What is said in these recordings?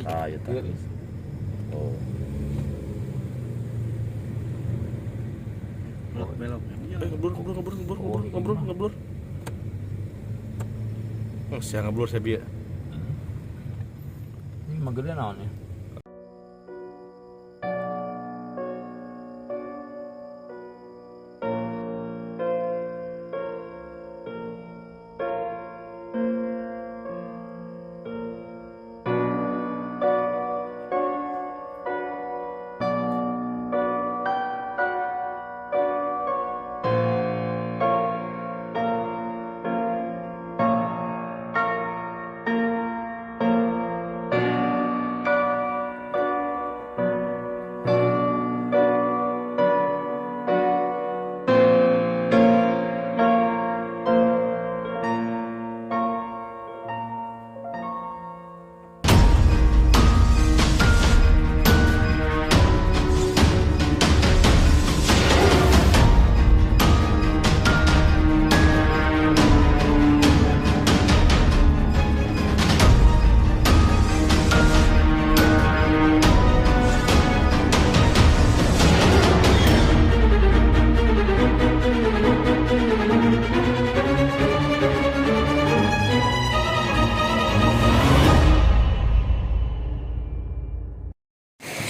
Ah, ya tah. Oh. Belok. Ngeblur. Oh, saya ngeblur saya biar. Ini mah gede naon ya?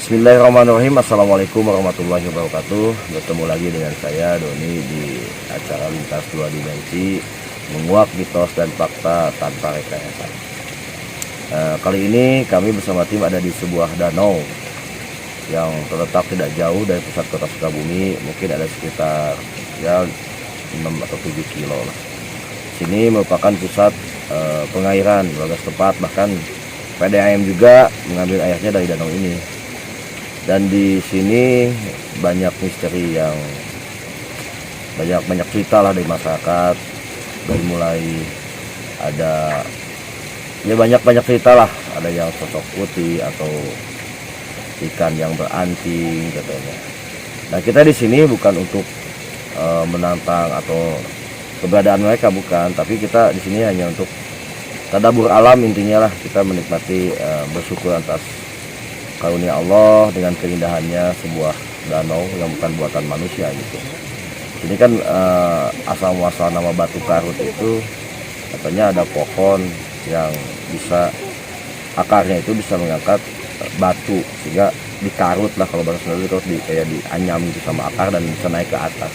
Bismillahirrahmanirrahim. Assalamualaikum warahmatullahi wabarakatuh. Bertemu lagi dengan saya Doni di acara Lintas Dua Dimensi, menguak mitos dan fakta tanpa rekayasa. Kali ini kami bersama tim ada di sebuah danau yang terletak tidak jauh dari pusat kota Sukabumi, mungkin ada sekitar 6 atau 7 kilo lah. Sini merupakan pusat pengairan warga setempat, bahkan PDAM juga mengambil airnya dari danau ini. Dan di sini banyak misteri yang banyak cerita lah dari masyarakat, dari mulai ada banyak cerita lah, ada yang sosok putih atau ikan yang beranting katanya. Nah, kita di sini bukan untuk menantang atau keberadaan mereka, bukan, tapi kita di sini hanya untuk tadabbur alam, intinya lah kita menikmati, bersyukur atas karunia Allah dengan keindahannya sebuah danau yang bukan buatan manusia gitu. Ini kan asal muasal nama Batu Karut itu katanya ada pohon yang bisa akarnya itu bisa mengangkat batu sehingga dikarut lah, kalau bahasa Sunda itu kayak dianyam gitu sama akar dan bisa naik ke atas.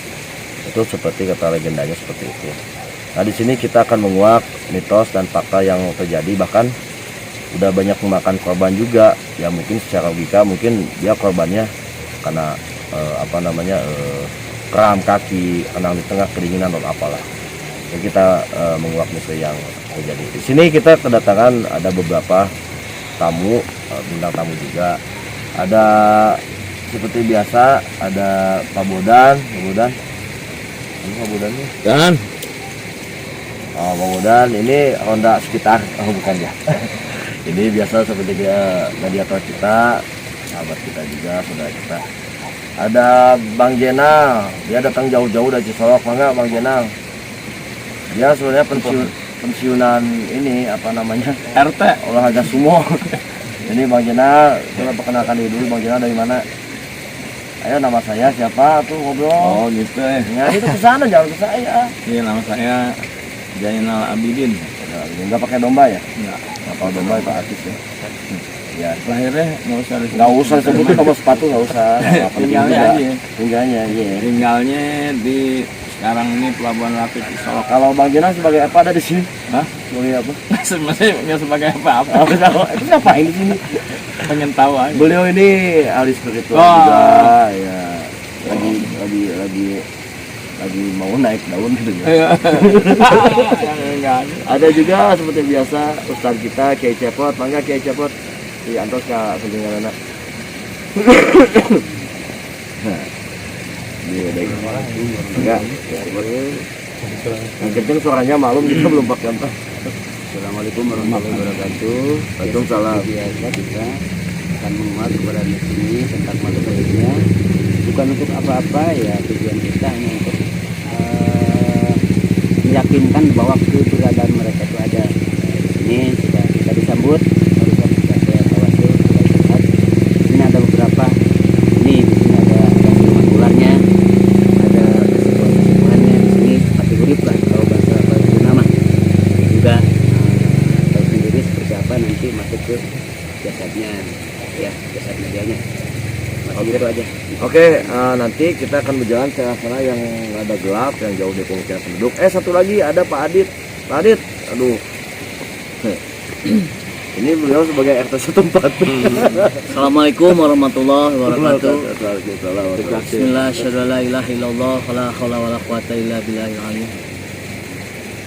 Itu seperti kata legendanya seperti itu. Nah, di sini kita akan menguak mitos dan fakta yang terjadi, bahkan udah banyak memakan korban juga. Ya mungkin secara logika mungkin dia korbannya karena kram kaki, kena di tengah kedinginan atau apalah. Jadi kita menguak misteri yang terjadi. Di sini kita kedatangan ada beberapa tamu, bintang tamu juga. Ada seperti biasa ada Pak Bodan. Ini Pak Bodan nih. Dan Pak Bodan ini ronda sekitar, bukan ya. Ini biasa seperti mediator kita, sahabat kita juga, saudara kita. Ada Bang Jenal, dia datang jauh-jauh dari Cisolok. Mangga Bang Jenal. Dia sebenarnya pensiunan ini RT olahraga sumo. Ini Bang Jenal, coba perkenalkan dulu Bang Jenal dari mana? Ayo, nama saya siapa tuh, ngobrol. oh gitu ya. Nah, itu ke sana, jangan ke saya. Iya, nama saya Zainal Abidin. Enggak pakai domba ya? Enggak. Kalau domba itu artis ya. Ya, Lahirnya nggak usah sebutin nomor sepatu, nggak usah. Tinggalnya aja. Tinggalnya, iya. Tinggalnya di sekarang ini Pelabuhan Ratu Cisolok. Kalau Bang Jenal sebagai apa ada di sini? Hah? Sebagai apa? Sebenarnya nggak sebagai apa-apa. Itu ngapain di sini? Pengen tahu aja. Beliau ini ahli spiritual Oh. juga, ya. Lagi mau naik daun gitu ya. Enggak. Ada juga seperti biasa Ustaz kita Kiai Cepot. Mangga Kiai Cepot diantos ke pendengaran. Iya, enggak. Yang kenceng suaranya malum, kita belum pakai apa. Assalamualaikum warahmatullahi wabarakatuh. Waalaikumsalam. Biasa kita akan menguat kepada ini tentang matematiknya, bukan untuk apa-apa ya, tujuan kita hanya untuk meyakinkan bahwa keberadaan mereka itu ada. Ini sudah kita disambut barusan kita ke bawah itu nanti kita akan berjalan ke arah sana yang ada gelap, yang jauh dari pemukiman penduduk. Satu lagi ada Pak Adit. Pak Adit, aduh. Ini beliau sebagai RT setempat. Assalamualaikum warahmatullahi wabarakatuh. Waalaikumsalam. Bismillah, asyhadu an la ilaha illallah, wala haula wala quwata illa billahil azim.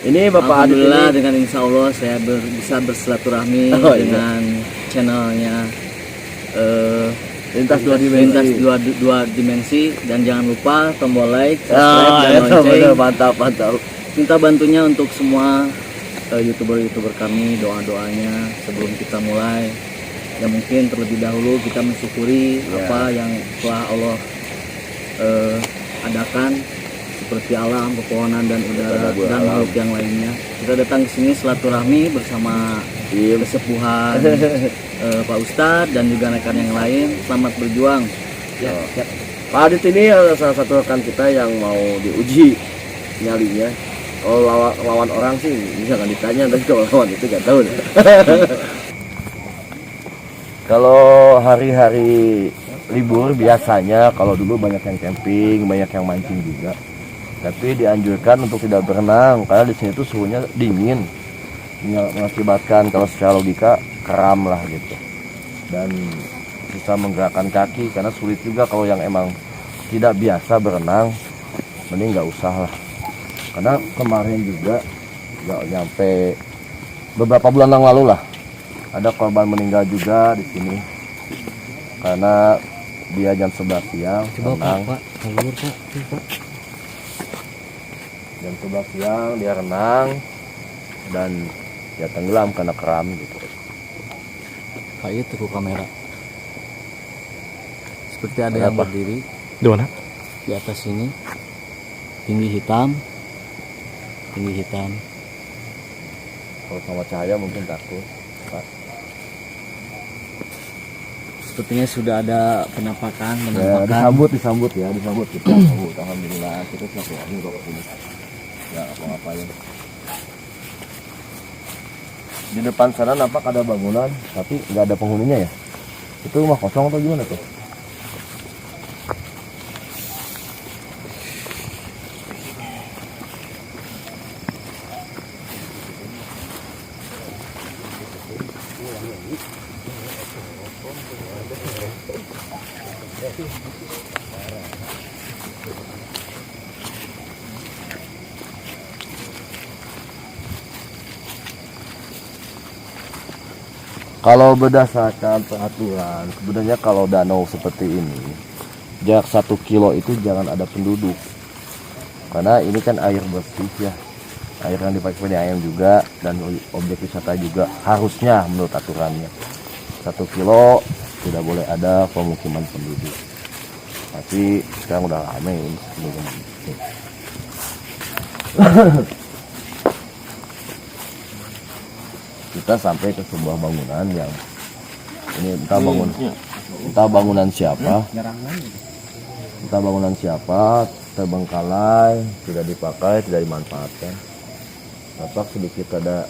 Ini Bapak Adit ini. Alhamdulillah dengan insya Allah saya bisa bersilaturahmi Oh, iya. dengan channelnya Lintas dua dimensi. Lintas dua dimensi, dan jangan lupa tombol like, subscribe, dan Itu lonceng. bener, mantap. Minta bantunya untuk semua youtuber kami, doanya sebelum kita mulai. Ya mungkin terlebih dahulu kita mensyukuri apa yang telah Allah adakan, seperti alam, pepohonan, dan udara, dan makhluk yang lainnya. Kita datang ke sini silaturahmi bersama kesepuhan Pak Ustadz dan juga rekan yang lain. Selamat berjuang. Ya. Pak Adit ini salah satu rekan kita yang mau diuji nyalinya. Kalau lawan orang sih bisa kan ditanya, tapi kalau lawan itu gak tahu. Kalau hari-hari libur biasanya kalau dulu banyak yang camping, banyak yang mancing juga. Tapi dianjurkan untuk tidak berenang karena di sini tuh suhunya dingin, mengakibatkan kalau secara logika kram lah gitu. Dan susah menggerakkan kaki karena sulit juga kalau yang emang tidak biasa berenang, mending nggak usah lah. Karena kemarin juga nggak nyampe beberapa bulan yang lalu lah, ada korban meninggal juga di sini karena dia jam 11 siang renang. Jam 11 siang dia renang dan ya tenggelam karena kram gitu. Kayak itu ke kamera. Seperti ada yang Kenapa? berdiri Di mana? di atas sini, tinggi hitam. Kalau sama cahaya mungkin takut, Pak. Sepertinya sudah ada penampakan. Ya, disambut kita. Alhamdulillah kita siap ya, ini kok ini. Ya apa-apain. Di depan sana nampak ada bangunan, tapi nggak ada penghuninya ya. Itu rumah kosong atau gimana tuh? Kalau berdasarkan peraturan, sebenarnya kalau danau seperti ini, jarak 1 kilo itu jangan ada penduduk. Karena ini kan air bersih ya, air yang dipakai ayam juga, dan objek wisata juga harusnya menurut aturannya. 1 kilo tidak boleh ada pemukiman penduduk. Tapi sekarang udah ramai ini pemukiman. Kita sampai ke sebuah bangunan yang ini entah bangunan siapa, terbengkalai, tidak dipakai, tidak dimanfaatkan. Nampak sedikit ada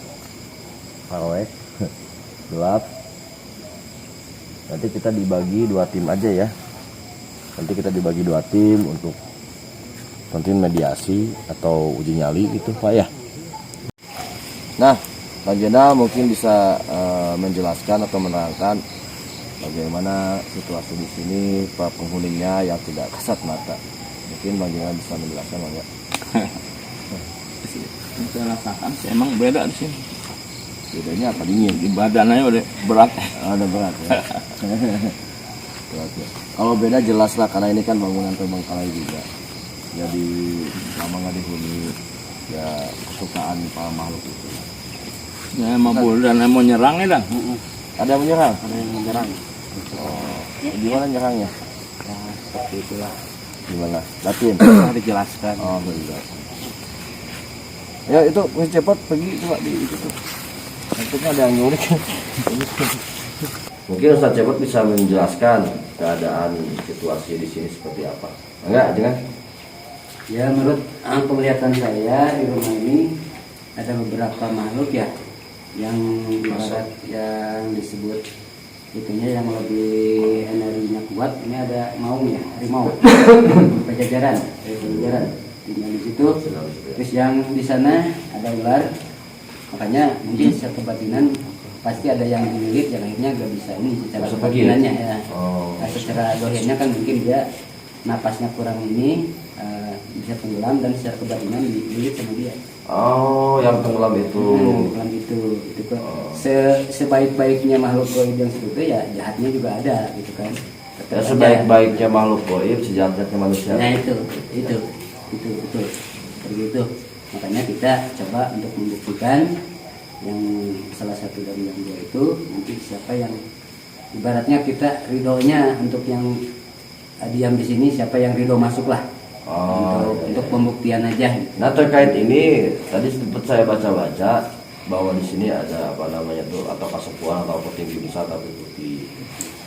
parwek gelap. Nanti kita dibagi 2 tim aja ya. Nanti kita dibagi 2 tim untuk tentuin mediasi atau uji nyali gitu Pak ya. Nah, Bang Jenal mungkin bisa menjelaskan atau menerangkan bagaimana situasi di sini, para penghuninya yang tidak kasat mata. Mungkin Bang Jenal bisa menjelaskan Bang ya. Saya rasakan sih emang beda di sini. Bedanya apa? Dingin. Di badannya udah berat. Ada berat ya. Berat ya. Kalau beda jelas lah karena ini kan bangunan terbengkalai juga. Jadi lama nggak dihuni, ya kesukaan para makhluk itu. Ya emang dan mau nyerang nih dan. Ada yang menyerang? Ada yang menyerang. Oh, gimana nyerangnya? Ya seperti itulah. Gimana? Latin? Harus dijelaskan. Oh, dijelaskan. Ya itu cepat pergi coba di itu tuh. Nantinya ada yang nyurik. Mungkin Ustaz Cepot bisa menjelaskan keadaan situasi di sini seperti apa? Enggak, jangan. Ya menurut penglihatan saya di rumah ini ada beberapa makhluk ya yang ibarat yang disebut itunya yang lebih energinya kuat. Ini ada maungnya, harimau Pajajaran, Pajajaran tinggal di situ. Terus yang di sana ada ular, makanya mungkin secara kebatinan pasti ada yang dililit yang akhirnya gak bisa ini secara kebatinannya ya. Nah, secara dohirnya kan mungkin dia napasnya kurang ini, bisa tenggelam, dan secara kebatinan dililit sama dia. Oh, yang tenggelam itu. Tenggelam itu kan. Sebaik-baiknya makhluk gaib yang seperti itu ya jahatnya juga ada gitu kan. Ya, sebaik-baiknya makhluk gaib, sejahat-jahatnya manusia. Nah itu betul. Seperti itu. Makanya kita coba untuk membuktikan yang salah satu dari yang dua itu, nanti siapa yang ibaratnya kita ridhonya untuk yang diam di sini, siapa yang ridho masuklah. Untuk pembuktian aja. Nah, terkait ini tadi sempat saya baca-baca bahwa di sini ada apa namanya tuh, atau kasepuan atau petinggi besar tapi putih.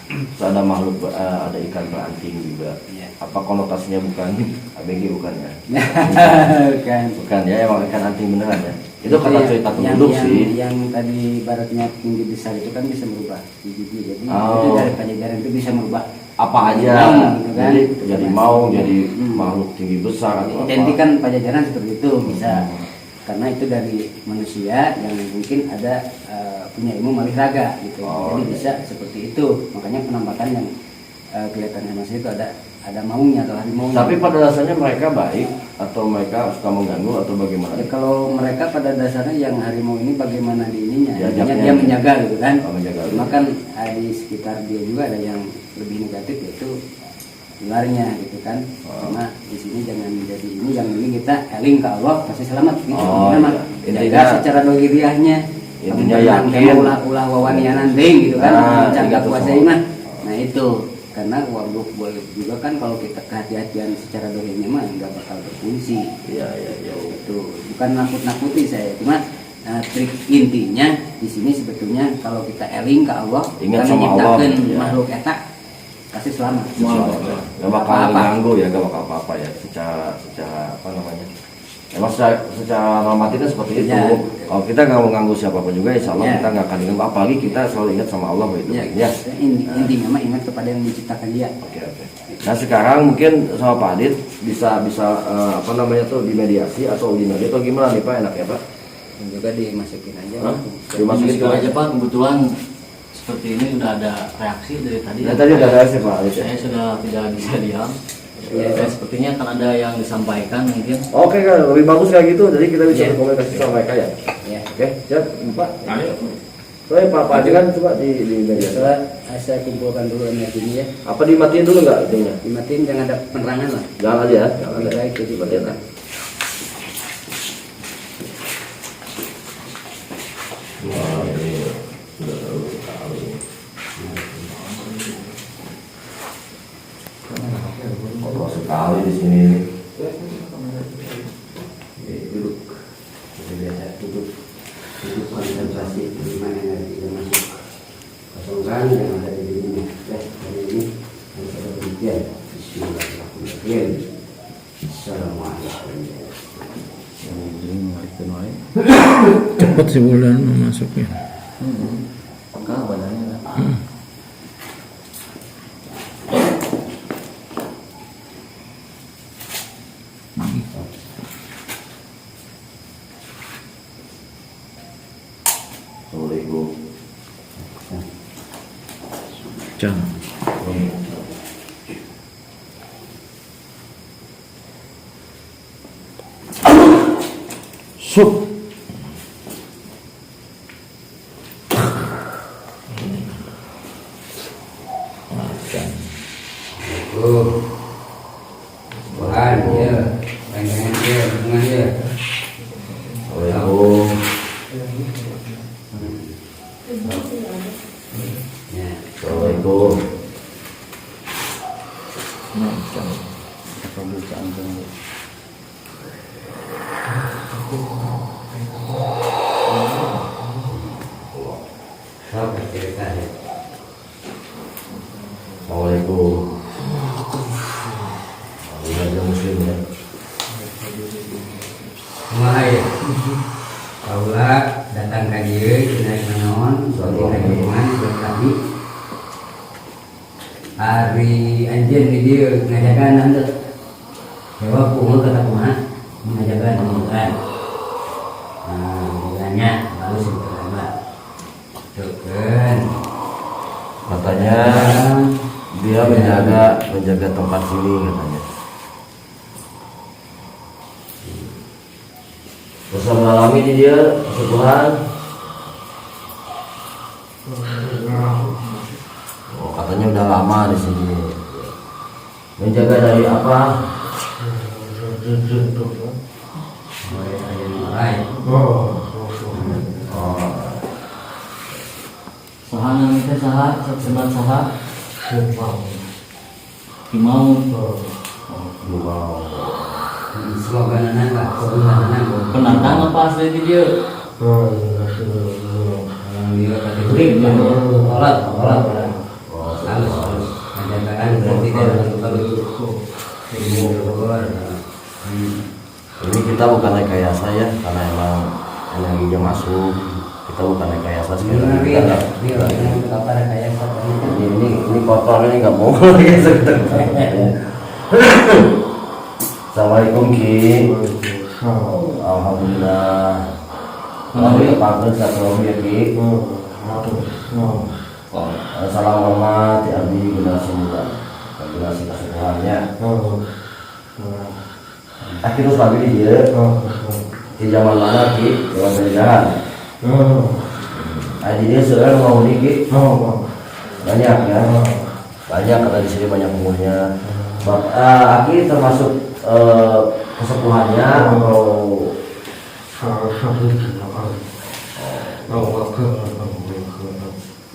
Terus ada makhluk, ada ikan beranting juga. Ya. Apa konotasinya bukan ABG bukan ya? Bukan Ya, emang ikan anting beneran ya. Itu kata cerita penduduk sih. Yang tadi baratnya tinggi besar itu kan bisa merubah gigi. Jadi Oh. itu dari Pajajaran itu bisa merubah Apa aja, gitu kan. jadi mau jadi makhluk tinggi besar atau Identik apa. kan Pajajaran seperti itu bisa. Karena itu dari manusia yang mungkin ada punya ilmu malih raga gitu. Jadi bisa seperti itu. Makanya penampakan yang kelihatan manusia itu ada maungnya atau harimau. Tapi pada dasarnya mereka baik atau mereka suka mengganggu atau bagaimana? Ya, kalau mereka pada dasarnya yang harimau ini bagaimana di ininya, Ya, dia menjaga gitu kan. Menjaga. Cuma kan di sekitar dia juga ada yang lebih negatif, yaitu ularnya gitu kan. Cuma di sini jangan jadi ini, yang ini kita eling ke Allah pasti selamat gitu. Memang jaga secara dohiriahnya. Intinya yakin ulah wawanian nanti gitu kan. Jaga itu puasa mah. Nah itu karena wabuk juga kan kalau kita kehati-hatian secara dohirnya mah nggak bakal berfungsi. Iya. Itu bukan nakut-nakuti saya, cuma trik intinya di sini sebetulnya kalau kita eling ke Allah, ingat kita sama Allah, menciptakan ya. makhluk etak pasti selamat. Gak bakal mengganggu ya, gak bakal apa-apa ya. Secara apa namanya? Emang secara normatifnya seperti itu. Ya. Kalau kita nggak mau ganggu siapapun juga, insya Allah Ya. kita nggak akan ganggu. Apalagi kita selalu ingat sama Allah begitu. Ya. Intinya mah ingat kepada yang menciptakan dia. Oke. Nah sekarang mungkin sama Pak Adit bisa apa namanya tuh dimediasi atau dinadi atau gimana nih Pak, enak ya Pak? Dan juga dimasukin aja. Hah? Dimasukin Dimasukin aja Pak, kebetulan seperti ini udah ada reaksi dari tadi. Nah, tadi udah reaksi Pak Adit ya? Saya sudah tidak bisa diam. Ya, sepertinya akan ada yang disampaikan mungkin. Oke kan, lebih bagus kayak gitu. Jadi kita bisa Ya. berkomunikasi sama mereka ya. Ya. Oke, siap Pak. Soalnya Pak Adit kan coba di mediasi. Setelah saya kumpulkan dulu energinya ya. Apa dimatiin dulu nggak itunya? Dimatiin, jangan ada penerangan lah. Jangan aja ya. Jangan Lebih aja. baik jadi Dimatiin lah. Wah, ini sudah terlalu sekali. Kotor sekali di sini. Duduk. Biasa duduk konsentrasi di mana energi yang masuk. Kosongkan yang ada di dirinya. Hari ini harus ada demikian. Bismillahirrahmanirrahim. Assalamualaikum. Cepat sebulan masuknya. Pekal badannya lah. Assalamualaikum. Jangan. Sup. Tuhan ya, pengen dia, hubungan dia. Assalamualaikum. Ya, Assalamualaikum. tahu cerita ya. Assalamualaikum. Belajar muslim ya. Mulai. Kaulah datang ke dia, naik menon, suatu naik rumah, berkami. hari anjir di dia ngajakan anda jawab kumul kata kumaha ngajakan kan bilangnya lalu sebetulnya tuh kan Katanya dia menjaga tempat sini katanya. Terus mengalami di dia kesubuhan. Oh, katanya udah lama di sini. Menjaga dari apa? Oh. Saha namanya teh saha, sebat saha. Kimau. sloganana lah sloganana Penantang apa asli di dia? dia kategori olat halus menjagaan berarti dia Ini kita bukan rekayasa ya, karena emang energinya masuk. Kita bukan rekayasa sekali lagi. Ini kotor ini nggak mau rekayasa. Assalamualaikum Ki. Alhamdulillah. Alhamdulillah. Satu ya Ki. Salam hormat ya Abi generasi muda, generasi kesukuannya. Akhirnya lagi dia di zaman mana Ki? Zaman penjajahan. Aji dia sekarang mau Ki? Banyak ya. Banyak kata di sini banyak umurnya. Aki termasuk kesepuhannya atau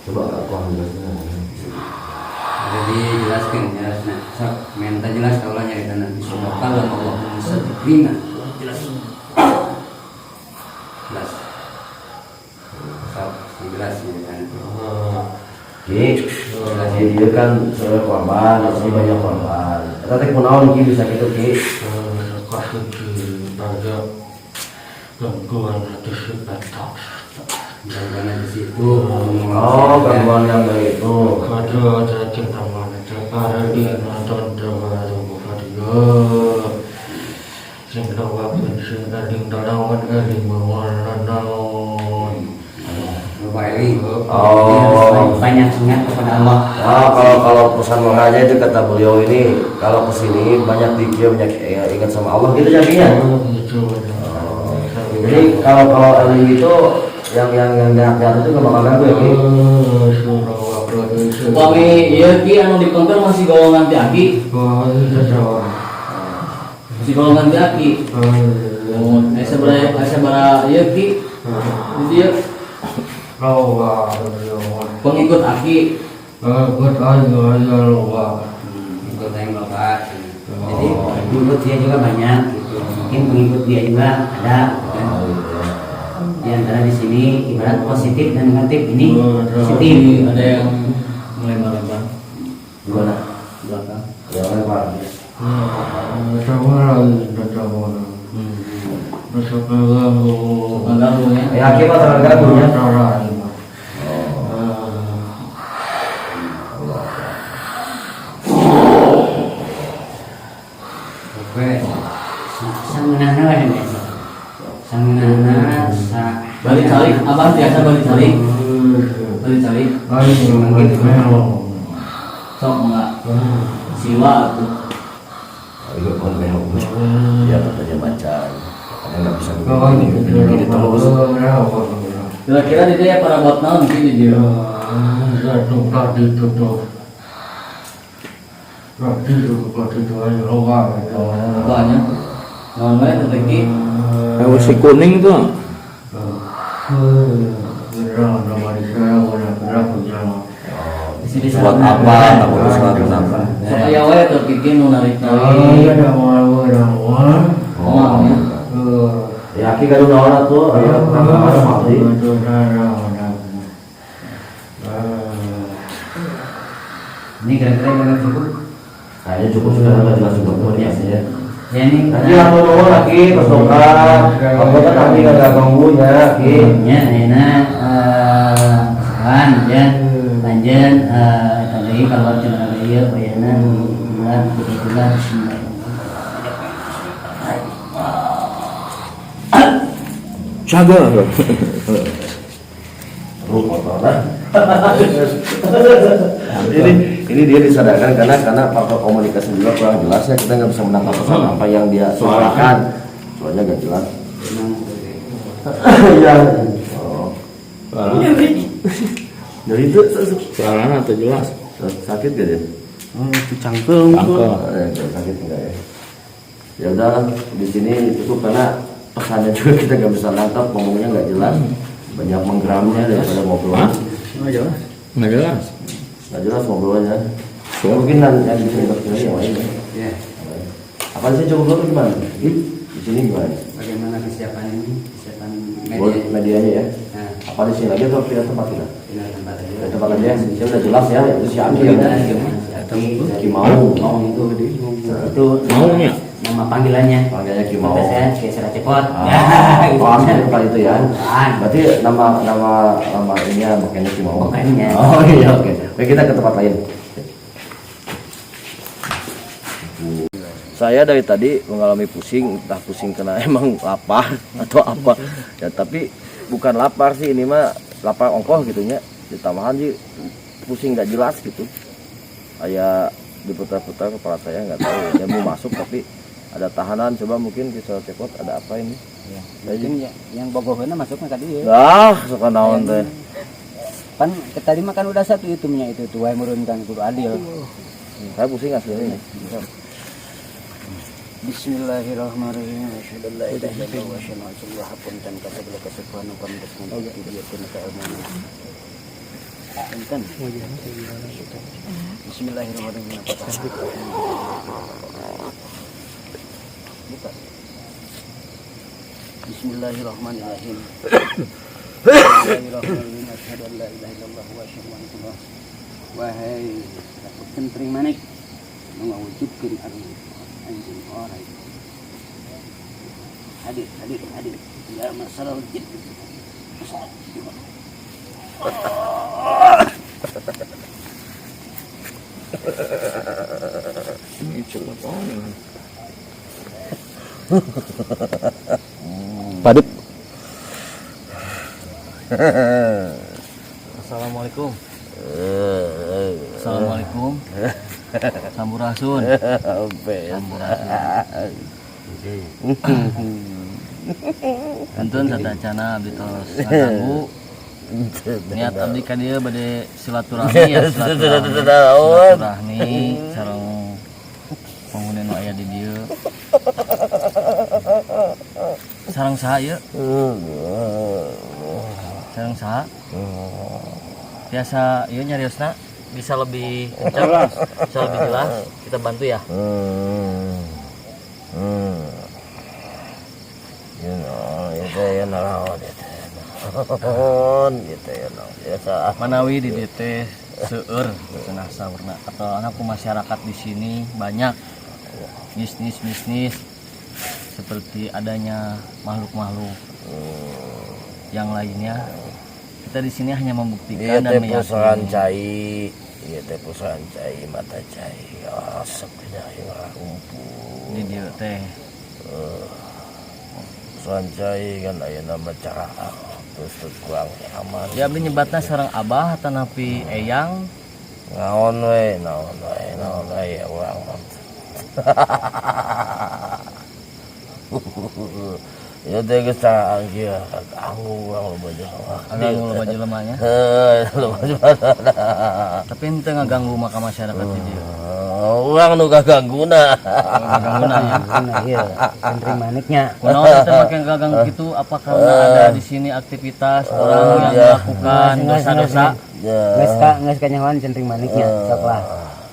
coba aku ambil jadi jelaskan ya nah minta jelas kaulanya kita nanti semua kalau Allah musaddiqina jelas jelas ya kan Ki, dia kan sebagai korban, di sini banyak korban. Kita teh kunaon Ki bisa gitu Ki? gangguan di situ Oh, gangguan yang dari itu. Oh, banyak ingat kepada Allah. Nah, kalau pesan makanya itu kata beliau ini, kalau kesini banyak zikir, banyak ingat sama Allah gitu jadinya. Jadi kalau eling itu yang jahat itu nggak bakal ganggu ya Ki. Upami ieu Ki anu dipengker masih golongan ti Aki. Masih golongan ti Aki. Sabaraha ieu Ki. Di dieu pengikut Aki. Ikut yang bapak. Jadi pengikut dia juga banyak. Gitu. Mungkin pengikut dia juga ada. Kan? Di antara di sini ibarat positif dan negatif ini positif. Ada yang melempar-lempar Gimana? belakang. Yang lempar. Mengganggu ya. Ya Ki mah terganggu ya. Balik calik, abang biasa balik calik. Balik calik. Sok enggak. Siwa tuh. Itu kon behok. Ya katanya baca. Katanya nggak bisa begini terus. Kira-kira di dia para buat naon ki di dia. Banyak. Naon wae teh Ki. Si kuning tuh. Buat apa? Takut sesuatu apa? Supaya wae teh Ki nu narik-narik. Oh, ya. Ya Ki kalau naon tuh aya ada mati. Ini kira-kira yang cukup. Kayaknya cukup sudah nggak jelas cukup ya ya. Ya ini Nanti aku nunggu lagi persoalan. Aku kan nanti nggak ganggu ya Ki. ya enak kan dan lanjut tadi kalau cina iya bayanan bulan kebetulan Caga. ini dia disadarkan karena faktor komunikasi juga kurang jelasnya, kita nggak bisa menangkap pesan apa yang dia suarakan, soalnya nggak jelas. Iya. Oh. Jadi itu Suaranya tuh jelas. sakit gak dia? itu cangkem Sakit enggak ya? Ya udah di sini cukup karena pesannya juga kita nggak bisa nangkap, ngomongnya nggak jelas, banyak menggeramnya daripada ngobrol. Nggak jelas. Nggak jelas. Nggak jelas ngobrolnya. Mungkin yang di sini dokternya yang lain. ya. Apa sih coba dulu gimana? Di sini gimana? Bagaimana kesiapan ini kesiapan Buat media medianya ya. nah Apa di sini lagi atau pindah tempat kita? pindah tempat aja Pindah tempat aja. Saya udah jelas ya. Itu si Andi ya. Kimau. mau itu itu Maunya. nama panggilannya Panggilnya Kimau. biasanya kayak serat cepot Paham ya tempat itu ya. Paham. Berarti nama ini makanya Kimau. Makanya. Oh iya oke. Oke kita ke tempat lain. Saya dari tadi mengalami pusing, entah pusing karena emang lapar atau apa. Ya tapi bukan lapar sih, ini mah lapar ongkoh gitunya. Ditambahan sih pusing nggak jelas gitu. Kayak diputar-putar kepala saya nggak tahu. Dia mau masuk tapi ada tahanan. Coba mungkin kita cepot ada apa ini? mungkin yang bogohnya masuknya tadi ya Ah suka naon teh. kan tadi makan udah satu itu minyak itu tuh menurunkan kudu adil Saya pusing aslinya ini. Bismillahirrahmanirrahim. Asyhadu an la ilaha illallah wa asyhadu anna Muhammadan rasulullah. Kata kesempatan kami dengan dia pun keilmuan. Kan. Bismillahirrahmanirrahim. Buka. Bismillahirrahmanirrahim. Bismillahirrahmanirrahim. Asyhadu an la ilaha illallah wa asyhadu anna Muhammadan. Wahai kentring manik mewujudkan anjing orang hadir ya masalah wujud Ini cepat banget. Padut. Assalamualaikum. Assalamualaikum. Sampurasun. Kantun satacana abdi tos ngaganggu. Niat abdi ka dieu bade silaturahmi ya silaturahmi sareng penghuni nu aya di dieu. Sareng saha ieu? Sareng saha? Biasa ieu nyariosna bisa lebih kencang, bisa lebih jelas, kita bantu ya. Manawi di DT seueur cenah saurna atau anak masyarakat di sini banyak bisnis seperti adanya makhluk-makhluk yang lainnya. Kita di sini hanya membuktikan dan meyakini. Iya teh perusahaan cai mata cai asap yang rumput Di dieu teh perusahaan cai kan aya nama cara terus kurang aman. ya abdi nyebatna sareng abah tanapi eyang. Naon we ya urang mah. Ya teh geus caraan kieu kaganggu urang loba jelema. Aganggu loba jelemanya. Loba jelema. Tapi henteu ngaganggu maka masyarakat di dieu. Urang nu kagangguna. Gagangguna ya. nah iya kentring maniknya Kunaon teh make ngaganggu kitu? Apa karena ada di sini aktivitas orang yang melakukan dosa-dosa? geus ka nyawan kentring maniknya sok lah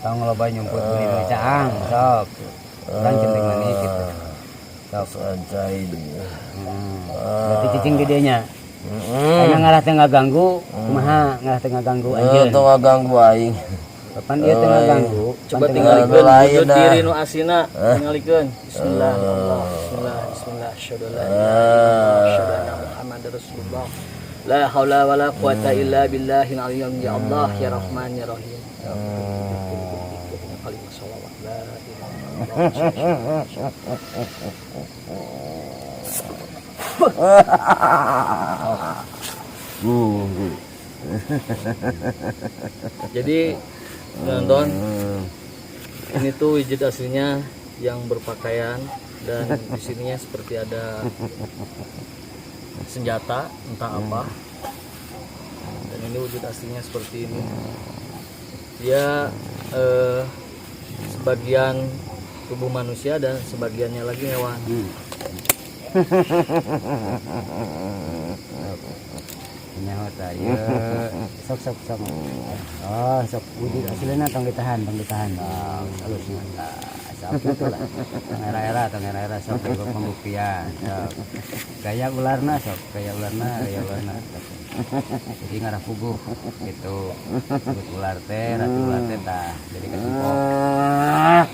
tong loba nyumput beli nu caang sok urang kentring manik gitu Sanjai. berarti cicing gedenya karena ngarah teh ngaganggu kumaha ngarah teh ngaganggu anjeun Teu ngaganggu aing. kapan dia teh ngaganggu Coba pan teu tinggalikeun lain wujud dah. diri nu asina, tinggalikeun. Bismillah, ya Allah. Bismillah, asyhadu an la ilaha illallah, asyhadu anna Muhammadar Rasulullah. La haula wala quwata illa billahil aliyyil ya Allah ya Rahman ya Rahim. Jadi nonton ini tuh wujud aslinya yang berpakaian, dan di sininya seperti ada senjata entah apa, dan ini wujud aslinya seperti ini. Dia sebagian tubuh manusia dan sebagiannya lagi hewan. Nyawa tadi. Sok sok sok. Oh, sok wujud aslinya tong ditahan. Halusnya. Sok itu lah. Tong era-era sok untuk pembuktian. Sok. Gaya ularna sok, gaya ularna. Jadi ngarah puguh gitu. Disebut ular teh, ratu ular teh tah. Jadi kecipok.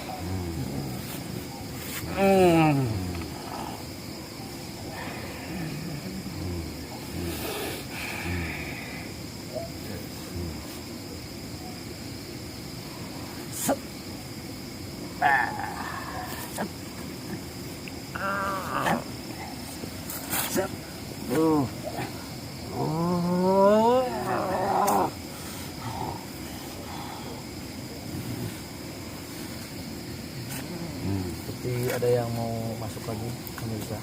Seperti ada yang mau masuk lagi, pemirsa.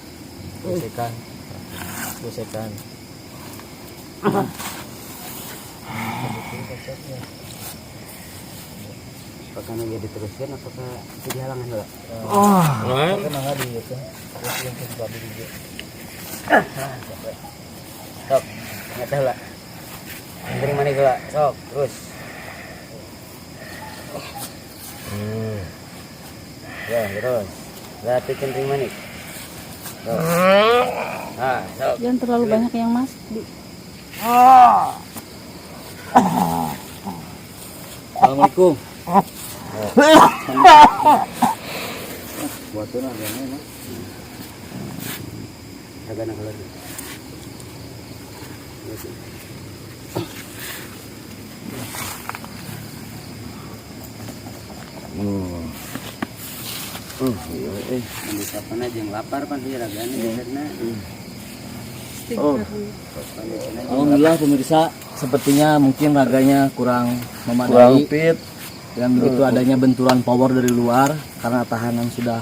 Gesekan. Apakah nanti diteruskan apakah itu dihalangan enggak? Kan nggak di itu. Terus yang sebelah juga. Sok, nyata lah. Terima nih gula, sok, terus. Ya, terus. Berarti terima nih. Sok. Ah, sok. Jangan terlalu banyak yang masuk di. Assalamualaikum. Buat tuh agaknya mah. Agak nak lagi. Bisa pana jeung lapar pan ieu ragana benerna. Alhamdulillah pemirsa, sepertinya mungkin raganya kurang kurang memadai. fit. Dan begitu adanya benturan power dari luar karena tahanan sudah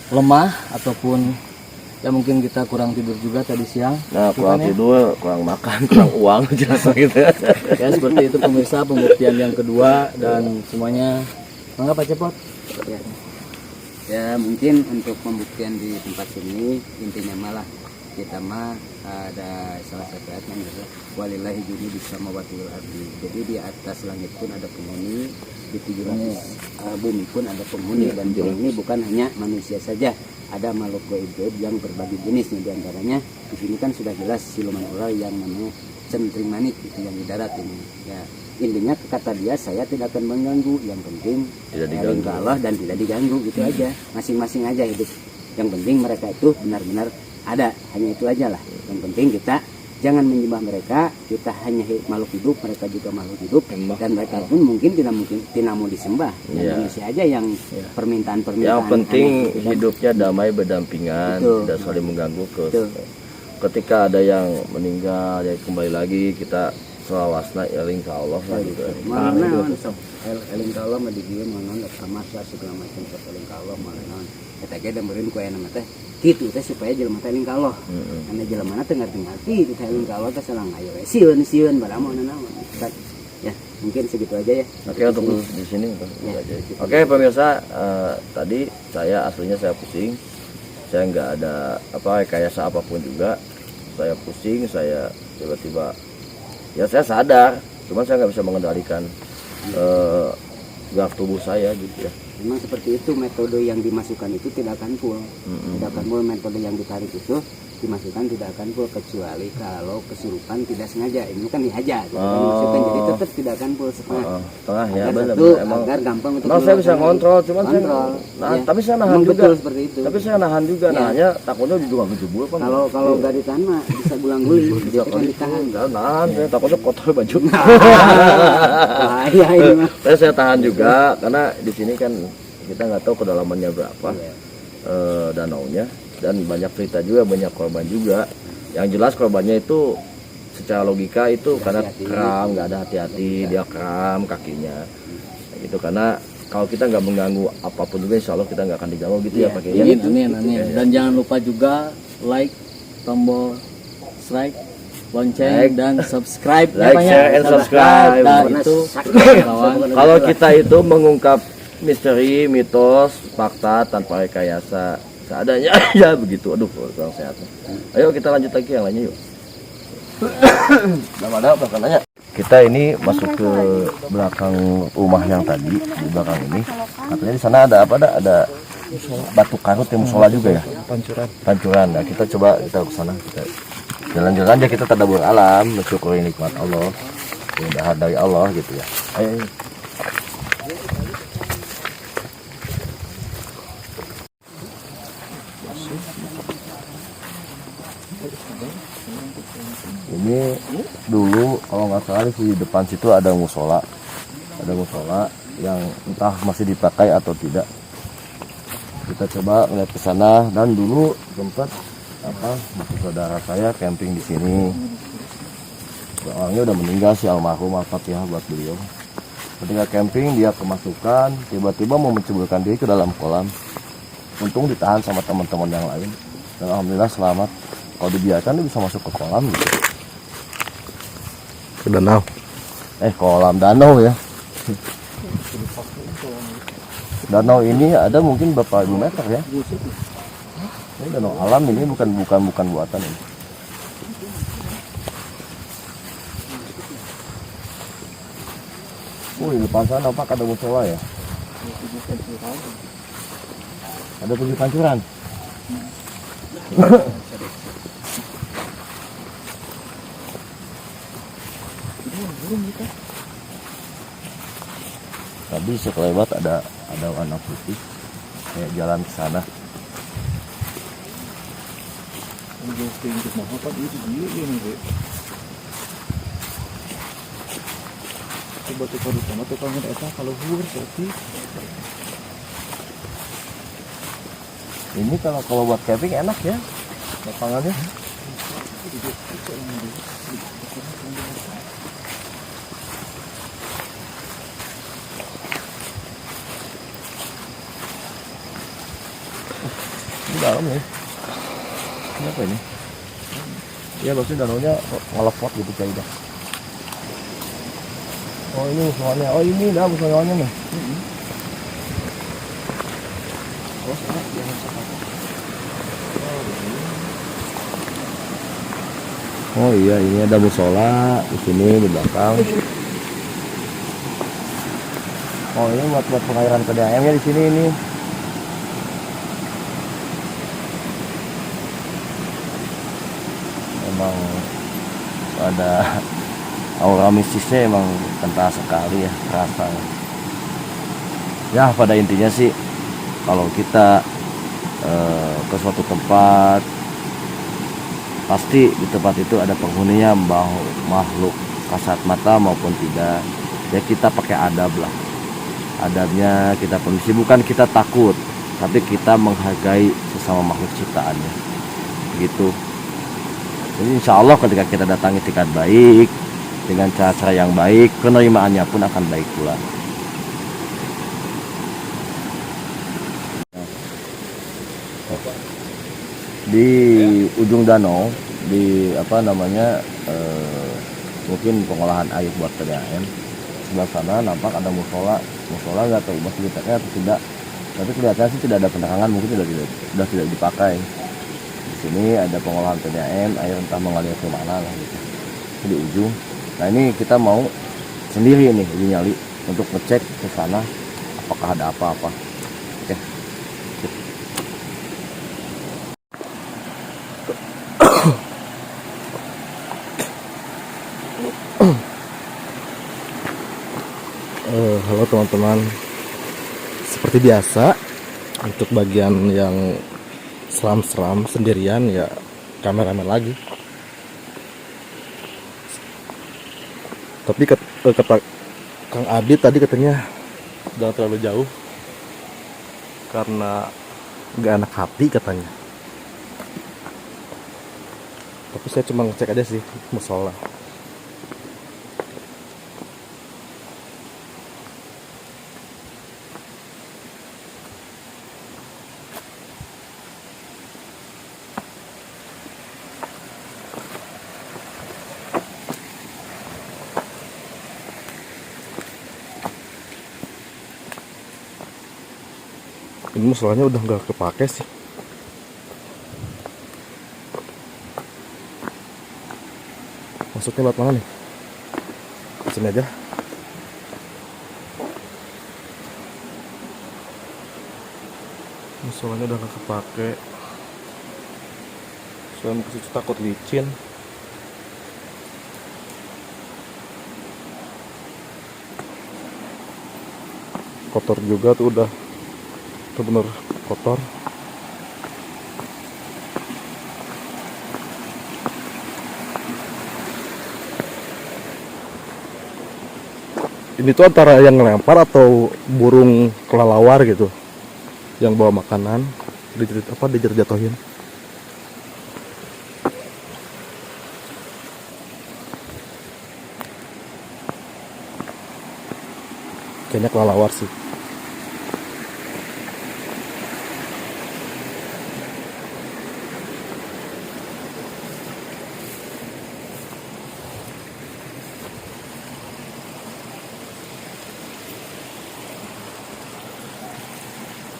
lemah, ataupun ya mungkin kita kurang tidur juga tadi siang. Nah, kurang Gimana ya? tidur, kurang makan, kurang uang jelas gitu. Ya seperti itu pemirsa, pembuktian yang kedua, dan semuanya mangga Pak Cepot. Ya mungkin untuk pembuktian di tempat sini intinya malah kita mah ada salah satu ayat yang adalah walillahi junudus samawati wal ardi. Jadi di atas langit pun ada penghuni, di 700 bumi pun ada penghuni, dan penghuni bukan hanya manusia saja, ada makhluk gaib yang berbagai jenis. Di antaranya di sini kan sudah jelas siluman ular yang namanya centring manik itu yang di darat ini. Ya intinya kata dia, saya tidak akan mengganggu, yang penting Tidak eling ke Allah dan tidak diganggu, gitu aja. Masing-masing aja hidup. Yang penting mereka itu benar-benar ada, hanya itu aja lah. Yang penting kita jangan menyembah mereka, kita hanya makhluk hidup, mereka juga makhluk hidup, dan mereka pun mungkin tidak mau disembah. Iya. Manusia aja yang permintaan-permintaan. Yang penting aneh, gitu kan. hidupnya damai berdampingan, Betul. tidak saling mengganggu. Betul. Ketika ada yang meninggal, ya kembali lagi kita selawasna eling ka Allah lah gitu. Mana sok eling ka Allah mah di dieu mah kamasa segala macam sok eling ka Allah mah naon. Eta ge dameureun ku aya nama teh kitu teh supaya jelema teh eling ka Allah. Karena jelema teh ngarti-ngarti itu teh eling ka Allah teh salang ayo sieun bala mah naon. Ya, mungkin segitu aja ya. Oke, untuk di sini Ya. Oke pemirsa, tadi saya aslinya saya pusing, saya nggak ada rekayasa apapun juga, saya pusing, saya tiba-tiba ya saya sadar, cuman saya nggak bisa mengendalikan gerak tubuh saya gitu ya. Memang seperti itu metode yang dimasukkan itu tidak akan full. Tidak akan full metode yang ditarik itu dimasukkan tidak akan full kecuali kalau kesurupan tidak sengaja. Ini kan dihajar, gitu kan masukkan, jadi tetap tidak akan full setengah. Setengah ya, Agar benar satu, emang. agar gampang untuk Nah, saya bisa mengeluarkan ngontrol, cuman kontrol. saya Ya. tapi saya nahan Memang juga. betul seperti itu. Tapi saya nahan juga, Ya. nahannya takutnya juga kejebur kan. Kalau nggak ditahan mah bisa gulang-guling, bisa jadi kan ditahan. Saya nahan, saya takutnya kotor baju. Bahaya ini mah. Saya tahan juga karena di sini kan kita nggak tahu kedalamannya berapa danaunya, dan banyak cerita juga, banyak korban juga. Yang jelas korbannya itu secara logika itu karena kram, nggak ada hati-hati, dia kram kakinya gitu. Karena kalau kita nggak mengganggu apapun juga, insya Allah kita nggak akan diganggu gitu ya Pak Kiai. Amin. Dan jangan lupa juga like, tombol strike, lonceng, Like. dan subscribe. Like, share, and subscribe. Nah, itu Kalau kita itu mengungkap misteri, mitos, fakta tanpa rekayasa, seadanya ya begitu. Aduh, kurang sehat. Ayo kita lanjut lagi yang lainnya yuk. Ada apa nanya? Kita ini masuk ke belakang rumah yang tadi, di belakang ini. Katanya di sana ada apa? Ada batu karut yang musola juga ya? Pancuran. Nah, kita coba kita ke sana. Kita jalan-jalan aja, kita tadabbur alam, mensyukuri nikmat Allah, kemudahan dari Allah gitu ya. Ayo. Ini dulu kalau nggak salah di depan situ ada musola yang entah masih dipakai atau tidak. Kita coba ngeliat ke sana, dan dulu sempat saudara saya camping di sini. Orangnya udah meninggal sih, almarhum, Al-Fatihah buat beliau. Ketika camping dia kemasukan, tiba-tiba mau menceburkan diri ke dalam kolam. Untung ditahan sama teman-teman yang lain, dan alhamdulillah selamat. Kalau dibiarkan dia bisa masuk ke kolam gitu. Ke danau. Kolam danau ya. Danau ini ada mungkin berapa ribu meter ya. Ini danau alam, ini bukan buatan ini. Di depan sana nampak ada musola ya. Ada 7 pancuran. Tadi sekelewat ada warna putih kayak jalan ke sana. Ini kalau buat camping enak ya lapangannya. Ini dalam ya. Ini apa ini? Ya maksudnya danaunya ngelepot gitu kayaknya. Oh ini musola. Oh ini dah musolanya nih. Oh iya, ini ada musola di sini di belakang. Oh ini buat pengairan PDAM-nya di sini ini. Memang ada aura mistisnya, emang kental sekali ya, terasa. Ya pada intinya sih kalau kita ke suatu tempat, pasti di tempat itu ada penghuninya, makhluk kasat mata maupun tidak. Ya kita pakai adab lah. Adabnya kita permisi, bukan kita takut, tapi kita menghargai sesama makhluk ciptaannya. Begitu. Jadi insya Allah ketika kita datangi tingkat baik, dengan cara-cara yang baik, penerimaannya pun akan baik pula. Di ujung danau, di mungkin pengolahan air buat PDAM, sebelah sana nampak ada musola nggak tahu masih dipakai atau tidak, tapi kelihatannya sih tidak ada penerangan, mungkin sudah tidak dipakai. Di sini ada pengolahan PDAM, air entah mengalir ke mana lah gitu, di ujung. Nah ini kita mau sendiri nih uji nyali untuk ngecek ke sana apakah ada apa-apa. Oke. Halo teman-teman, seperti biasa untuk bagian yang seram-seram sendirian ya kameramen lagi. Tapi kata Kang Adit tadi katanya jangan terlalu jauh, karena nggak enak hati katanya. Tapi saya cuma ngecek aja sih musola. Ini musolanya udah nggak kepake sih. Maksudnya buat mana nih? Sini aja. Musolanya udah nggak kepake. Soalnya masih takut licin. Kotor juga tuh udah. Bener kotor. Ini tuh antara yang ngelempar atau burung kelelawar gitu yang bawa makanan dijatuhin. Kayaknya kelelawar sih.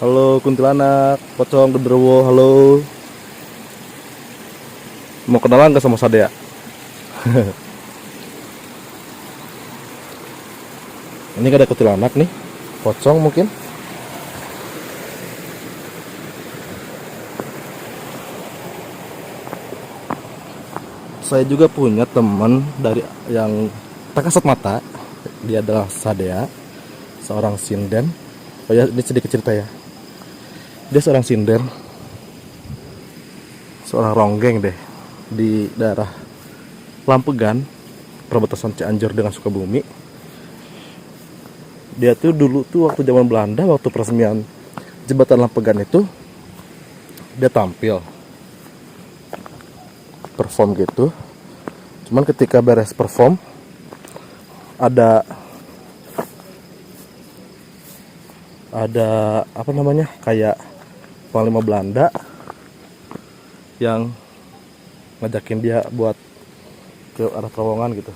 Halo kuntilanak, pocong, genderuwo, halo. Mau kenalan gak sama Sadea? Ini gak ada kuntilanak nih, pocong mungkin. Saya juga punya teman dari yang tak kasat mata. Dia adalah Sadea, seorang sinden. Oh ya, ini sedikit cerita ya. Dia seorang sinden, seorang ronggeng deh di daerah Lampegan, perbatasan Cianjur dengan Sukabumi. Dia tuh dulu tuh waktu zaman Belanda, waktu peresmian jembatan Lampegan itu, dia tampil perform gitu. Cuman ketika beres perform, ada apa namanya, kayak Panglima Belanda yang ngajakin dia buat ke arah terowongan gitu.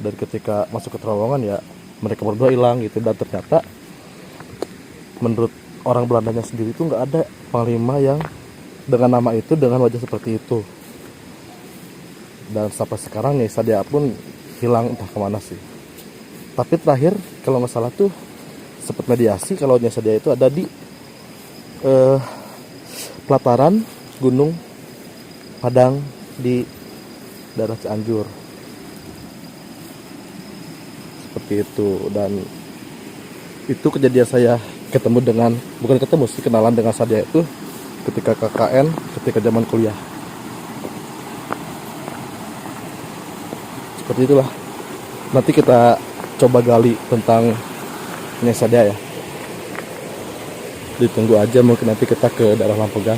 Dan ketika masuk ke terowongan ya mereka berdua hilang gitu. Dan ternyata menurut orang Belandanya sendiri itu nggak ada panglima yang dengan nama itu, dengan wajah seperti itu. Dan sampai sekarang Nyai Sadea pun hilang entah kemana sih. Tapi terakhir kalau nggak salah tuh sempat mediasi kalau Nyai Sadea itu ada di pelataran Gunung Padang di daerah Cianjur. Seperti itu. Dan itu kejadian saya bukan ketemu sih, kenalan dengan Sadea itu ketika KKN, ketika zaman kuliah. Seperti itulah. Nanti kita coba gali tentang Nyai Sadea ya. Ditunggu aja, mungkin nanti kita ke daerah Lampegan.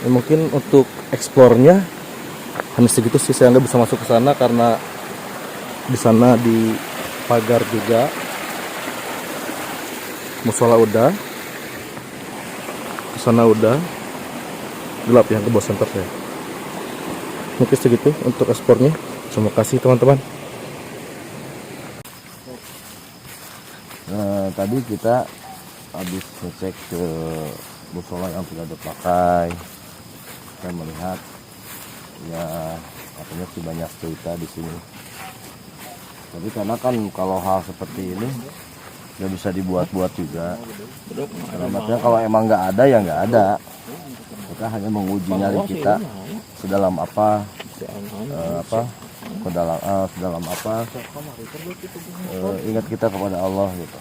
Ya, mungkin untuk eksplornya hanya segitu sih, saya nggak bisa masuk ke sana karena di sana di pagar juga. Musola udah, ke sana udah gelap ya, ke bawah center saya. Mungkin segitu untuk ekspornya. Terima kasih teman-teman. Nah, tadi kita habis ngecek ke musola yang sudah dipakai. Kita melihat ya katanya sih banyak cerita di sini. Tapi karena kan kalau hal seperti ini nggak bisa dibuat-buat juga. Karena kalau emang nggak ada ya nggak ada. Kita hanya menguji nyali kita sedalam apa sedalam apa, ingat kita kepada Allah gitu.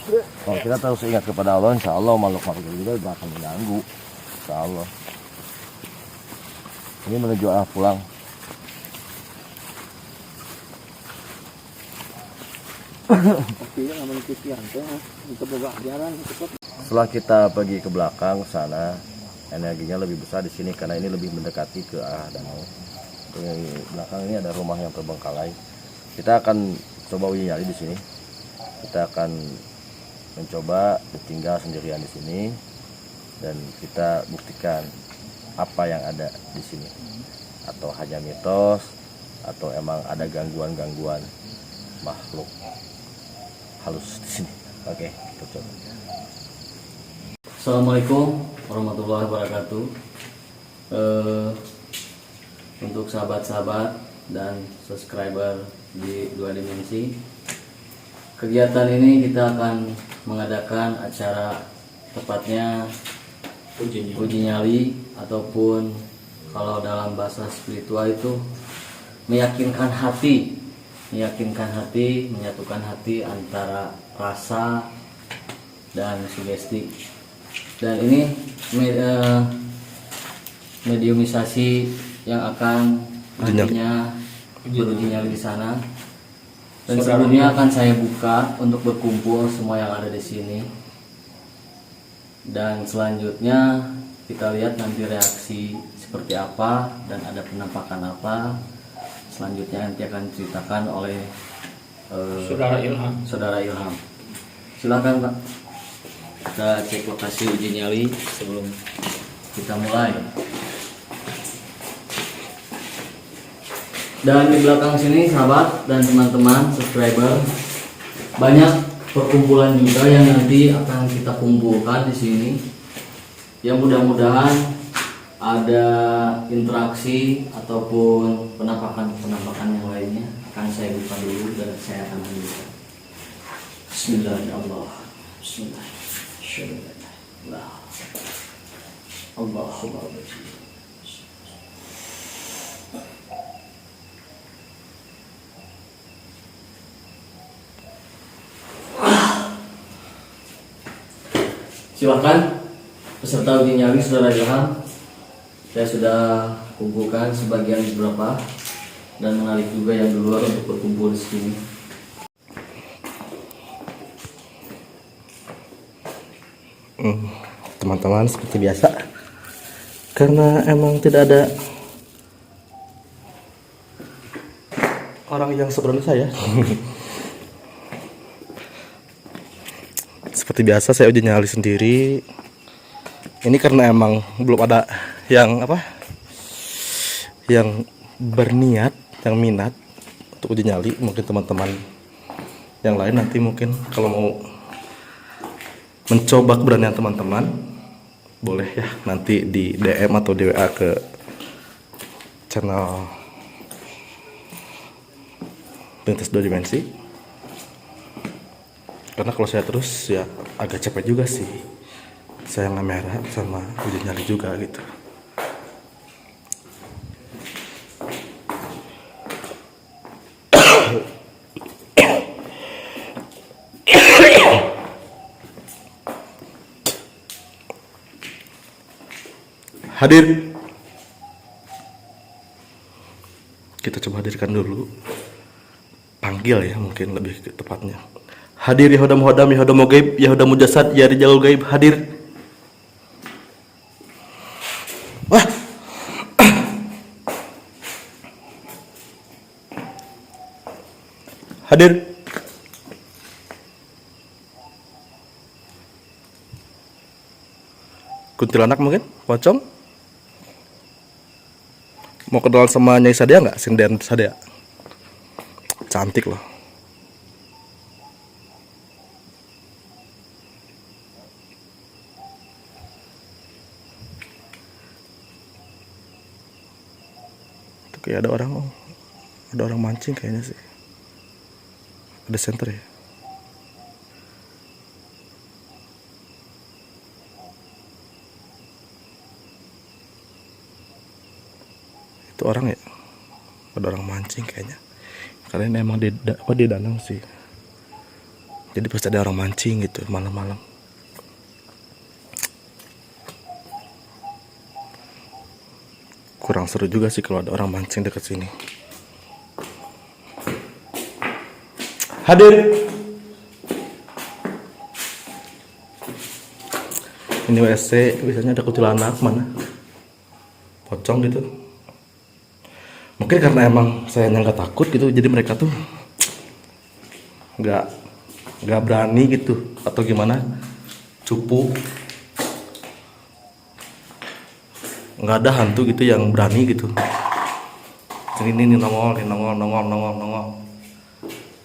Kalau kita terus ingat kepada Allah, insya Allah makhluk-makhluk juga tidak akan mengganggu, insya Allah. Ini menuju arah pulang. Setelah kita pergi ke belakang sana, energinya lebih besar di sini karena ini lebih mendekati ke arah danau. Di belakang ini ada rumah yang terbengkalai. Kita akan coba uji nyali di sini. Kita akan mencoba tinggal sendirian di sini dan kita buktikan apa yang ada di sini. Atau hanya mitos atau emang ada gangguan-gangguan makhluk halus di sini. Oke, kita coba. Assalamualaikum warahmatullahi wabarakatuh. Untuk sahabat-sahabat dan subscriber di Dua Dimensi, kegiatan ini kita akan mengadakan acara, tepatnya uji nyali, ataupun kalau dalam bahasa spiritual itu meyakinkan hati, menyatukan hati antara rasa dan sugesti. Dan ini mediumisasi yang akan nantinya beruji nyali di sana. Dan sebelumnya akan saya buka untuk berkumpul semua yang ada di sini. Dan selanjutnya kita lihat nanti reaksi seperti apa dan ada penampakan apa. Selanjutnya nanti akan diceritakan oleh Saudara Ilham. Silakan Pak. Kita cek lokasi uji nyali sebelum kita mulai. Dan di belakang sini sahabat dan teman-teman subscriber, banyak perkumpulan juga yang nanti akan kita kumpulkan di sini. Yang mudah-mudahan ada interaksi ataupun penampakan yang lainnya akan saya buka dulu dan saya akan lanjutkan. Bismillahirrahmanirrahim. Bismillahirrahmanirrahim. Allahumma silakan peserta uji nyali Saudara Ilham. Saya sudah kumpulkan sebagian beberapa dan menarik juga yang di luar untuk berkumpul di sini. Teman-teman, seperti biasa, karena emang tidak ada orang yang seberani saya. Seperti biasa saya uji nyali sendiri. Ini karena emang belum ada yang berniat, yang minat untuk uji nyali. Mungkin teman-teman yang lain nanti mungkin kalau mau mencoba keberanian teman-teman, boleh ya nanti di DM atau di WA ke channel Lintas Dua Dimensi. Karena kalau saya terus ya agak capek juga sih, saya ngamera sama uji nyali juga gitu. Hadir, kita coba hadirkan dulu, panggil ya mungkin lebih tepatnya. Hadir ya hodam hodam, ya hodam gaib, ya hodam mujasad, ya rijalul gaib, hadir. Wah, hadir. Kuntilanak mungkin, pocong. Mau kenal sama Nyai Sadea nggak? Sinden Sadea, cantik loh. Tuh kayak ada orang mancing kayaknya sih. Ada senter ya. Itu orang ya, ada orang mancing kayaknya. Karena ini emang di danau sih. Jadi pasti ada orang mancing gitu malam-malam. Kurang seru juga sih kalau ada orang mancing dekat sini. Hadir. Ini WC, biasanya ada kuntilanak mana? Pocong gitu. Mungkin karena emang saya nggak takut gitu, jadi mereka tuh nggak berani gitu atau gimana? Cupu. Nggak ada hantu gitu yang berani gitu. Ini nongol,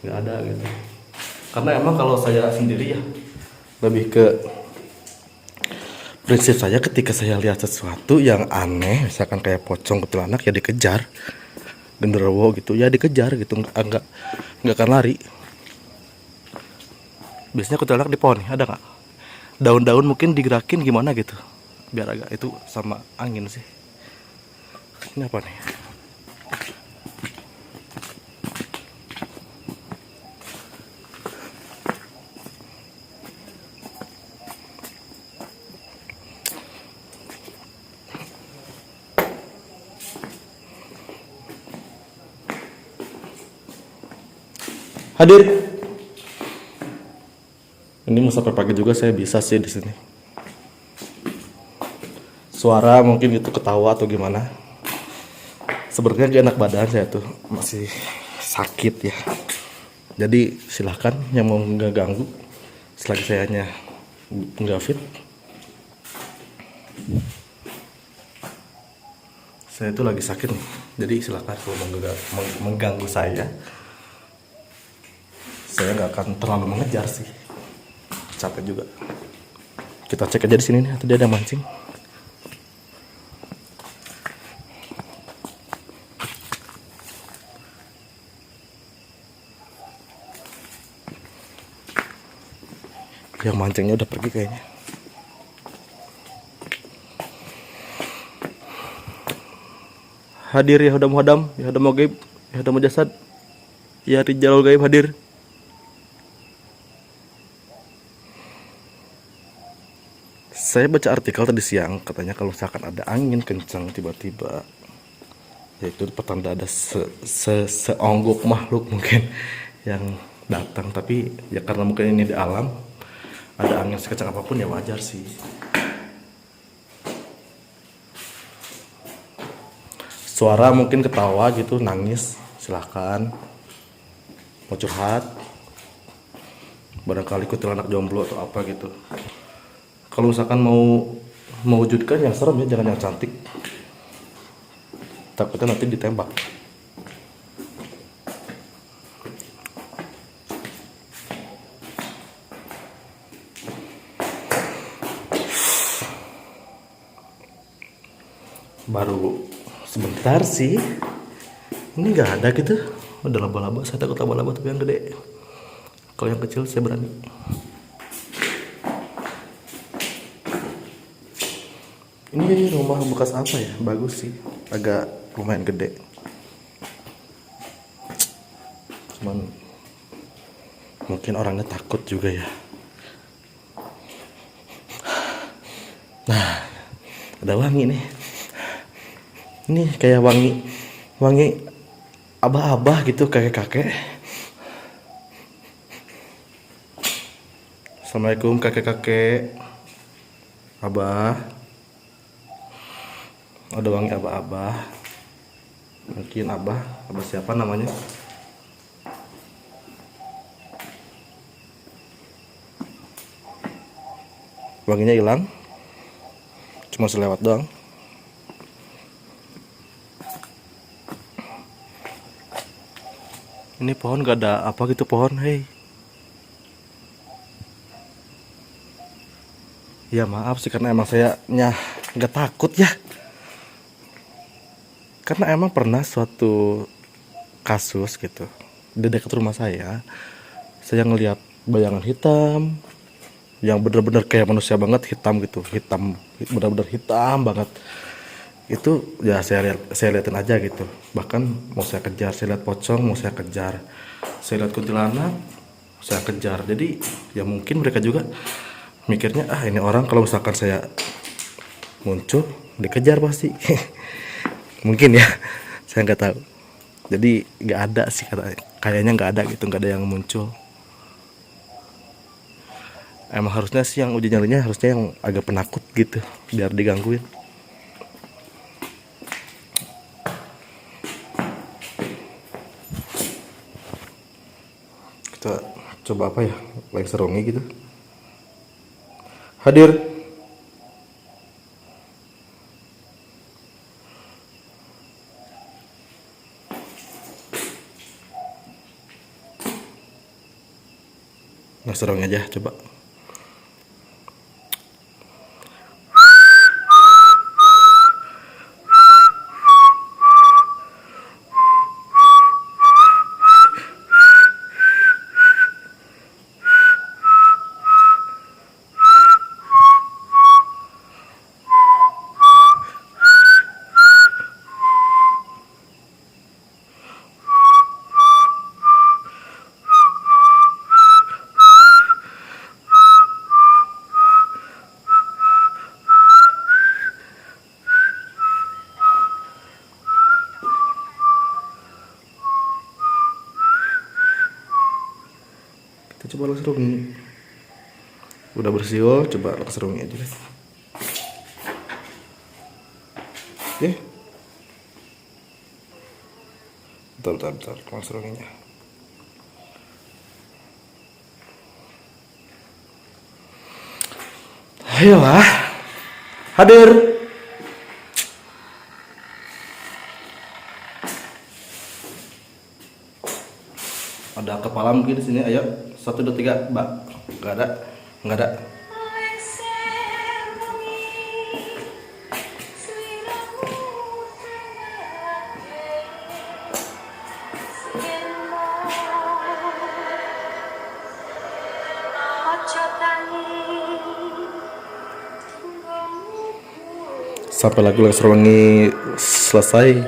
nggak ada gitu. Karena emang kalau saya sendiri ya lebih ke prinsip saya, ketika saya lihat sesuatu yang aneh, misalkan kayak pocong, kuntilanak, ya dikejar, genderuwo gitu, ya dikejar gitu, nggak akan lari. Biasanya kuntilanak di pohon, ada nggak? Daun-daun mungkin digerakin gimana gitu, biar agak itu sama angin sih. Ini apa nih? Hadir. Ini mau sampai pagi juga saya bisa sih di sini. Suara mungkin itu ketawa atau gimana. Sebenarnya gak enak badan saya tuh, masih sakit ya. Jadi silahkan yang mau ganggu selagi saya nggak fit. Saya tuh lagi sakit nih, jadi silahkan kalau mengganggu saya nggak akan terlalu mengejar sih, capek juga. Kita cek aja di sini nih, atau dia ada mancing. Yang mancingnya udah pergi kayaknya. Hadir ya hadam, ya hadam gaib, ya hadam jasad, ya rijalul gaib hadir. Saya baca artikel tadi siang, katanya kalau misalkan ada angin kencang tiba-tiba, yaitu pertanda ada seonggok makhluk mungkin yang datang. Tapi ya karena mungkin ini di alam, ada angin sekecang apapun ya wajar sih. Suara mungkin ketawa gitu, nangis, silahkan. Mau curhat, barangkali kuntilanak jomblo atau apa gitu. Kalau misalkan mau mewujudkan yang serem ya, jangan yang cantik. Takutnya nanti ditembak. Baru sebentar sih. Ini nggak ada gitu. Udah laba-laba, saya takut laba-laba tapi yang gede. Kalau yang kecil saya berani. Ini rumah bekas apa ya? Bagus sih, agak lumayan gede. Cuman mungkin orangnya takut juga ya. Nah, ada wangi nih. Ini kayak wangi abah-abah gitu, kakek-kakek. Assalamualaikum kakek-kakek, abah. Ada wangi abah-abah. Mungkin abah siapa namanya? Wanginya hilang, cuma selewat doang. Ini pohon gak ada apa gitu pohon, hei. Ya maaf sih karena emang saya nggak takut ya. Karena emang pernah suatu kasus gitu di dekat rumah saya ngelihat bayangan hitam yang bener-bener kayak manusia banget, hitam gitu, hitam, bener-bener hitam banget. itu ya saya liatin aja gitu. Bahkan mau saya kejar, saya lihat pocong mau saya kejar, saya lihat kuntilanak saya kejar. Jadi ya mungkin mereka juga mikirnya ini orang kalau misalkan saya muncul dikejar pasti. Mungkin ya, saya nggak tahu. Jadi nggak ada sih, kayaknya nggak ada gitu, nggak ada yang muncul. Emang harusnya sih yang uji nyalinya harusnya yang agak penakut gitu, biar digangguin. Kita coba apa ya, lagi serongi gitu. Hadir. Nah, serongi aja coba. Kita coba langsung serungi. Udah bersiul, coba langsung serungi aja deh. Oke. Bentar, langsung serunginya. Ayolah, hadir. Ada kepala mungkin di sini. Ayo, 1, 2, 3, Mbak. Nggak ada. Sampai lagu serongi selesai,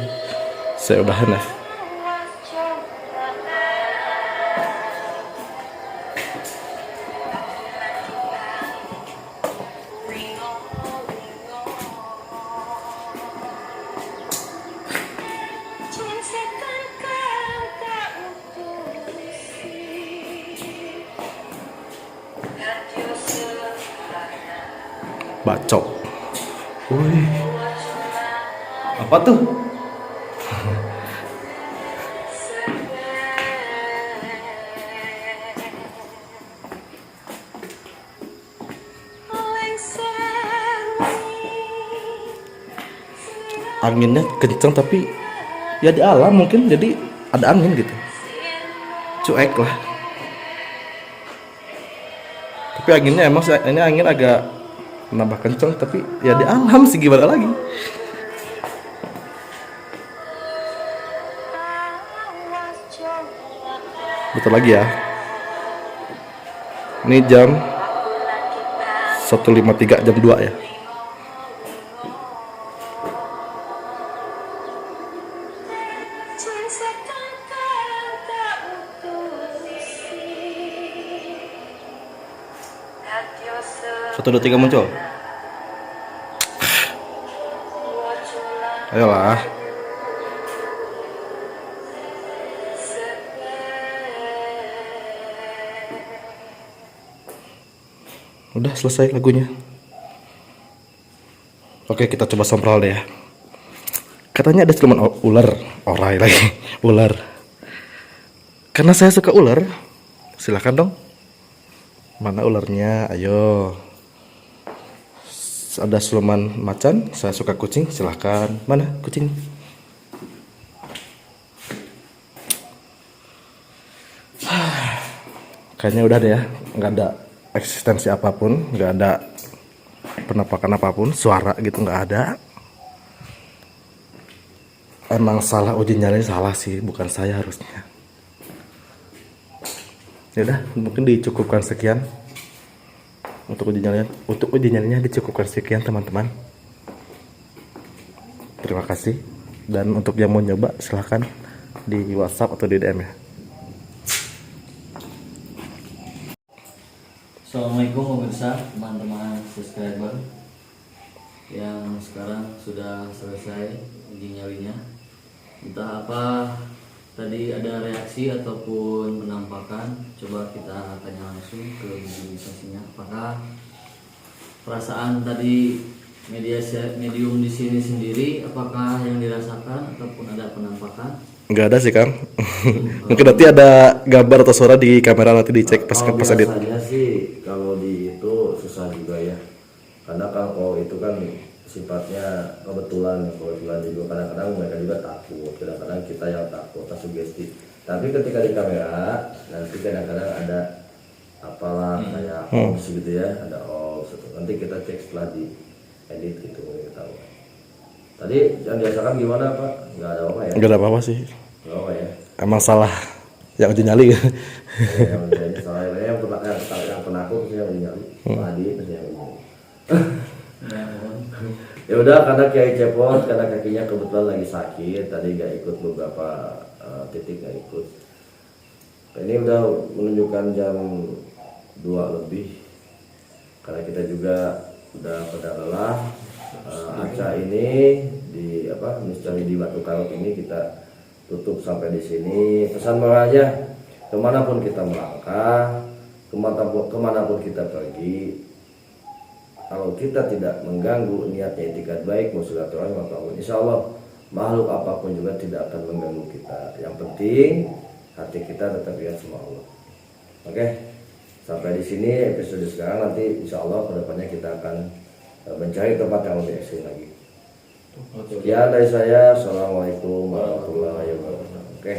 saya udahan ya. Bacok. Wih. Apa tuh? Anginnya kenceng tapi ya di alam mungkin jadi ada angin gitu. Cuek lah. Tapi anginnya emang ini angin agak nambah kenceng tapi ya di alam sih, gimana lagi. Betul lagi ya. Ini jam 1.53 jam 2 ya. Satu, dua, tiga muncul. Ayolah. Udah selesai lagunya. Oke, kita coba sompral deh ya. Katanya ada siluman ular, orai lagi, ular. Karena saya suka ular, silakan dong. Mana ularnya? Ayo. Ada siluman macan, saya suka kucing, silahkan. Mana kucing? Kayaknya udah deh ya, nggak ada eksistensi apapun, nggak ada penampakan apapun, suara gitu nggak ada. Emang salah uji nyali, salah sih, bukan saya harusnya. Ya udah, mungkin dicukupkan sekian. Untuk uji nyalinya dicukupkan sekian teman-teman. Terima kasih. Dan untuk yang mau nyoba silahkan di WhatsApp atau di DM ya. Assalamualaikum pemirsa, teman-teman subscriber yang sekarang sudah selesai uji nyalinya. Entah apa tadi ada reaksi ataupun penampakan, coba kita tanya langsung ke mobilisasinya. Apakah perasaan tadi medium di sini sendiri, apakah yang dirasakan ataupun ada penampakan? Nggak ada sih Kang. Mungkin nanti ada gambar atau suara di kamera, nanti dicek pas edit. Biasanya sih kalau di itu susah juga ya, karena kalau itu kan sifatnya kebetulan juga, kadang-kadang mereka juga takut, kadang-kadang kita yang takut tersugesti. Tapi ketika di kamera nanti kadang-kadang ada apalah kayak off gitu ya, ada off. Nanti kita cek setelah di edit gitu kita tahu. Tadi yang dirasakan gimana Pak? Nggak ada apa ya? Nggak ada apa-apa sih. Nggak apa ya? Emang salah yang uji nyali. Yang ujiannya salah, yang penakut yang uji nyali, Pak Adi yang uji nyali. Ya udah, karena Kiai Cepot karena kakinya kebetulan lagi sakit, tadi gak ikut beberapa titik, gak ikut. Ini udah menunjukkan jam 2 lebih, karena kita juga udah pada lelah. Acara ini di misteri di Batu Karut ini kita tutup sampai di sini. Pesan moralnya, kemanapun kita melangkah, kemanapun kita pergi, kalau kita tidak mengganggu niatnya itikat baik, mau silaturahmi apapun, insya Allah makhluk apapun juga tidak akan mengganggu kita. Yang penting hati kita tetap ingat sama Allah. Oke, sampai di sini episode sekarang. Nanti insya Allah kedepannya kita akan mencari tempat yang lebih ekstrim lagi. Sekian dari saya. Assalamualaikum warahmatullahi wabarakatuh. Oke.